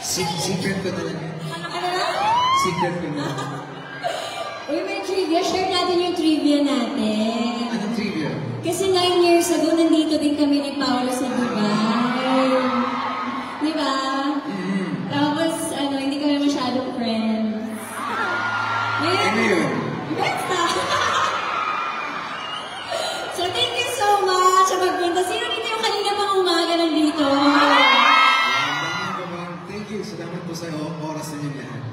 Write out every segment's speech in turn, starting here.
Secret ko na lang. Ano na? Secret ko na. Uy, may trivia. Share natin yung trivia natin. Anong trivia? Kasi 9 years ago, nandito din kami ni Paolo sa Dubai. Di ba? Tapos, hindi kami masyadong friends. Ano yun? Basta! So, thank you so much sa pagpunta. Sino dito yung kanina pang umaga nandito? Thank you. Salamat po sa oras ninyo lahat.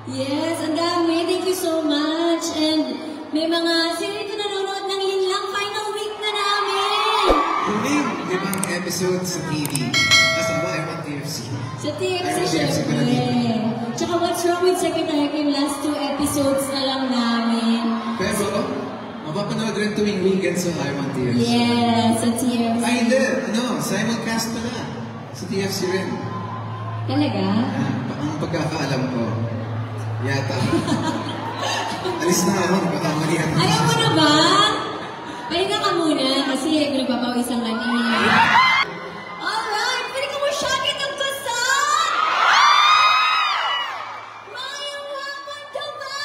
Yes, ang dami. Thank you so much. And may mga sino dito nanonood ng Linlang final week na namin. Huling ibang episode sa TV. Kasama Ewan TFC. Sa TFC, syempre. Tsaka What's Wrong with Secretary Kim, last 2 episodes na lang namin. Pero, mapapanood rin tuwing weekend sa Ewan TFC. Yes, sa TFC. Ay, hindi. Simulcast pala. Sa TFC rin. Talaga? Ang pagkakaalam ko. Yata. Alis na ako. Nagkakamalihan. Ayaw mo na ba? Pahinga ka muna kasi nagpapawisang kanina. Alright, pwede ka mo shagit ang kasal! Mayang waman ka ba?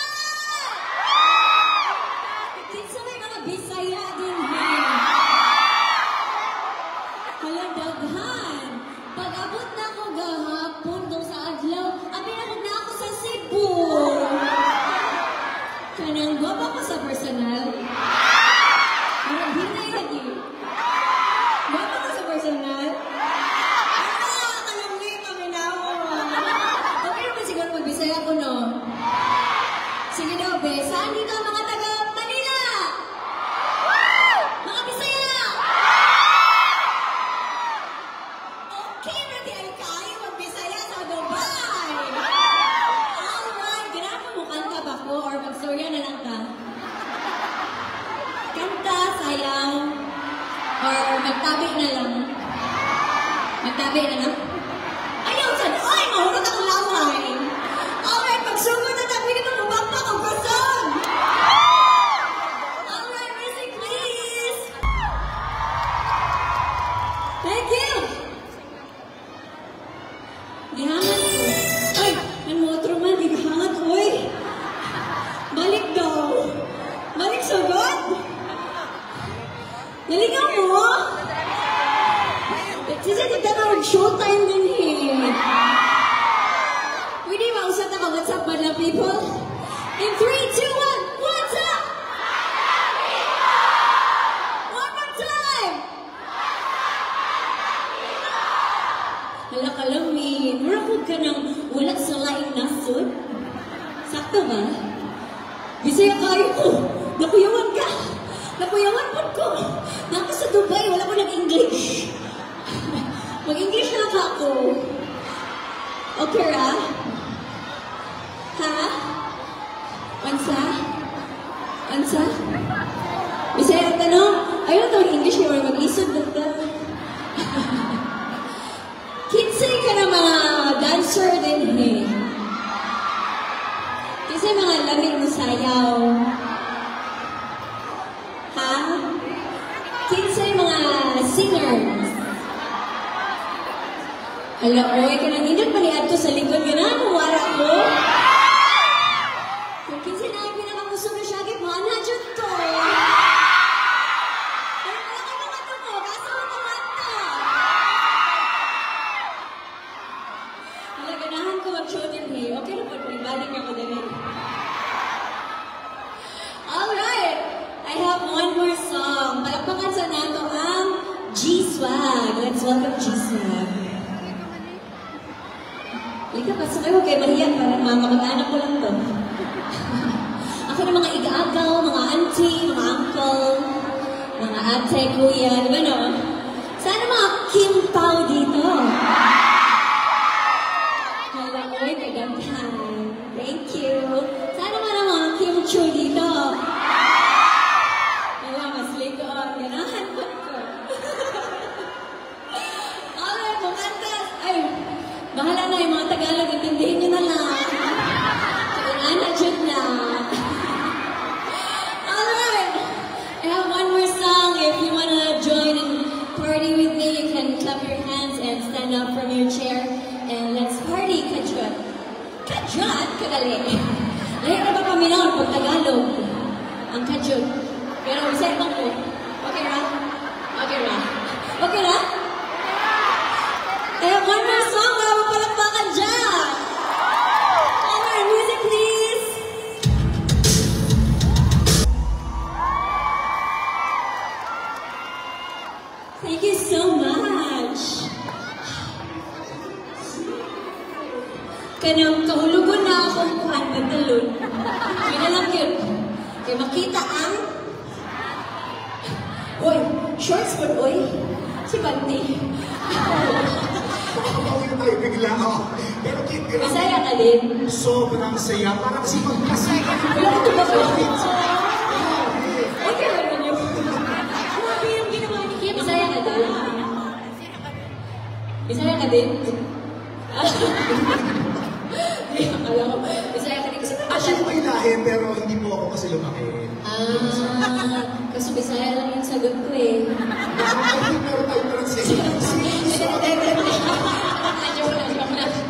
Kinsa may mga Bisaya din Halandaghan. Pag-abot na ako gahapon doon sa adlaw, aminahog na ako sa Cebu. Kanang guwapa ko sa personal. Hinay lagi. Guwapa ko sa personal. Kalami kami na ako. Okay naman siguro magbisaya ko, no? Sige daw, be. Saan dito ang mga taga Manila? Mga Bisaya! Okay, ready ay kayo magbisaya sa Dubai. Alright, ganahan mo kanta ba ko or magstorya na lang ka? Kanta, sayang, or magtabi na lang? Magtabi na lang? Ayaw sa ay, mahulot ang laway. Alright, magsugod na tabi nito, mabakpa ang person. Alright, music please. Thank you. Gihangat ko. Ay, ang otro man, gihangat ko eh. Balik daw. Balik sagad. Naligaw mo? Kasi tigda na mag-showtime din eh. Pwede mausap na ka, what's up, Madla people? In 3, 2, 1, what's up? One more time! Hala ka lang eh. Murakog ka ng wala sa laing nasod. Sakto ba? Bisaya kayo ko. Nakuyawan ka. Nakuyawan po ko. Nako sa Dubai, wala ko nag-English. Mag-English na lang ako. Okay, ha? Ha? Ansa? Ansa? Bisaya ka, no? Ayaw na mag-English kayo mag-isod na ka. Kinsay ka na mga dancer din, eh. Kasi mga lamig mo sayaw. Ha? Kinsay mga singers. Hala, oy, kanang-ingat paliad ko sa likod. Ganahan mo, wala ko. Kung kinsay na yung pinakagusto na siya, gipana dyan to. Pero wala kayo mga ito mo, kaso mo kumanta. Hala, ganahan ko mag-show din, hey. Okay na po, ibalik ako din, eh. Alright, I have one more song. Palakpakan sa nato ang G-Swag. Let's welcome G-Swag. Lika, pasok kayo, huwag kayo mahiyan. Parang mga kamag-anak ko lang to. Ako na mga iga-agaw, mga auntie, mga uncle, mga ate, kuya, di ba no? Sana mga Kim Pao dito. Hello, oy, kagandhan. Thank you. Sana mga Kim Chu dito. Wala, mas likod. Ganahan ko ko. Alright, kumantas. Ay, bahala na yung mga Tagalog. Intindihin nyo na lang. Kailangan dyan na. Alright. I have one more song. If you wanna join and party with me, you can clap your hands and stand up from your chair And let's party, Kajot. Kajot? Kadali. Lahat na ba paminaon pag Tagalog? Ang Kajot. Pero isa ibang ko. Okay ra? Okay ra? Okay ra? Eh, one more song, wala mo palakpakan dyan! Alright, music please! Thank you so much! Kanang kahulugon na akong kuhan ng talon. Yun na lang yun. Kaya makita ang... Uy, shorts po, uy. Si Bante. Makakapawin na tayo bigla. Pero grabe. Masaya ka din. Sobrang saya. Parang kasi magkasaya. Wala ko ba ko? Okay naman yun. Grabe yung ginawa ni Kim. Masaya ka din. Masaya ka din? Alam ko, masaya ka din. Actually, may lahi, pero hindi po ako kasi lumaki. Kasi Bisaya lang yung sagot ko eh. I think meron tayong translation.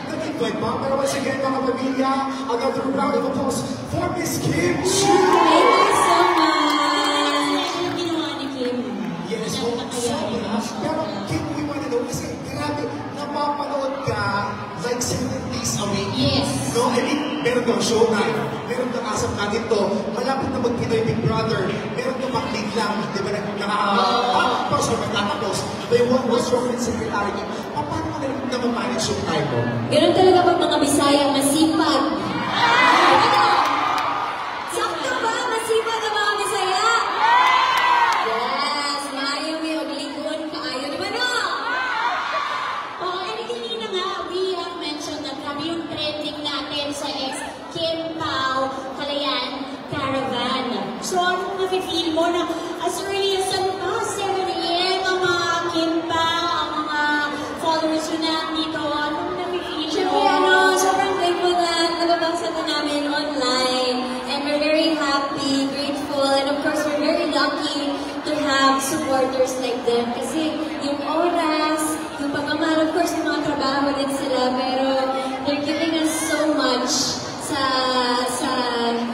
Nag-invite pa, pero once again, mga pamilya, another round of applause for Miss Kim Chiu! Thank you so much! Yung ginawa ni Kim. Yes, sobra. Pero Kim, we wanna know, kasi grabe, napapanood ka like 7 days a week. Yes. No, I mean, meron daw showtime, meron daw asap natin to, malapit na mag-Pinoy Big Brother, meron daw maklik lang, di ba, nakakapos o magtatapos, may one was wrong with secretary niyo. Paano mo na mamanage yung time mo? Ganun talaga pag mga Bisaya, masipag. Ano? Sakto ba? Masipag ang mga Bisaya? Yes, maayaw may maglikon, kaayaw, di ba no? Oh, and kanina nga, we have mentioned na grabe yung trending natin sa Kim Pao Kalayan Caravan. So, ano nafe-feel mo na as early as 7 a.m. ang mga Kim Pao, ang mga followers yun na dito, ano nafe-feel mo? Siyempre, sobrang grateful na nababasa na namin online. And we're very happy, grateful, and of course, we're very lucky to have supporters like them. Kasi yung oras, yung pagmamahal, of course, yung mga trabaho din sila, pero they're giving us so much sa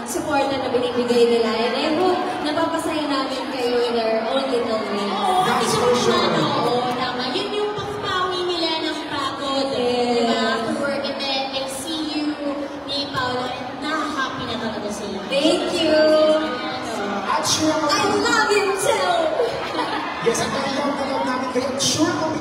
support na binibigay nila. And I hope napapasaya namin kayo in our own little way. That's for sure. Oo, tama. Yun yung pagpawi nila ng pagod. Diba? After work, and then they see you ni Paula, na-happy na talaga sila. Thank you! At sure, I love you too! yes, at love namin kayo. Sure, kung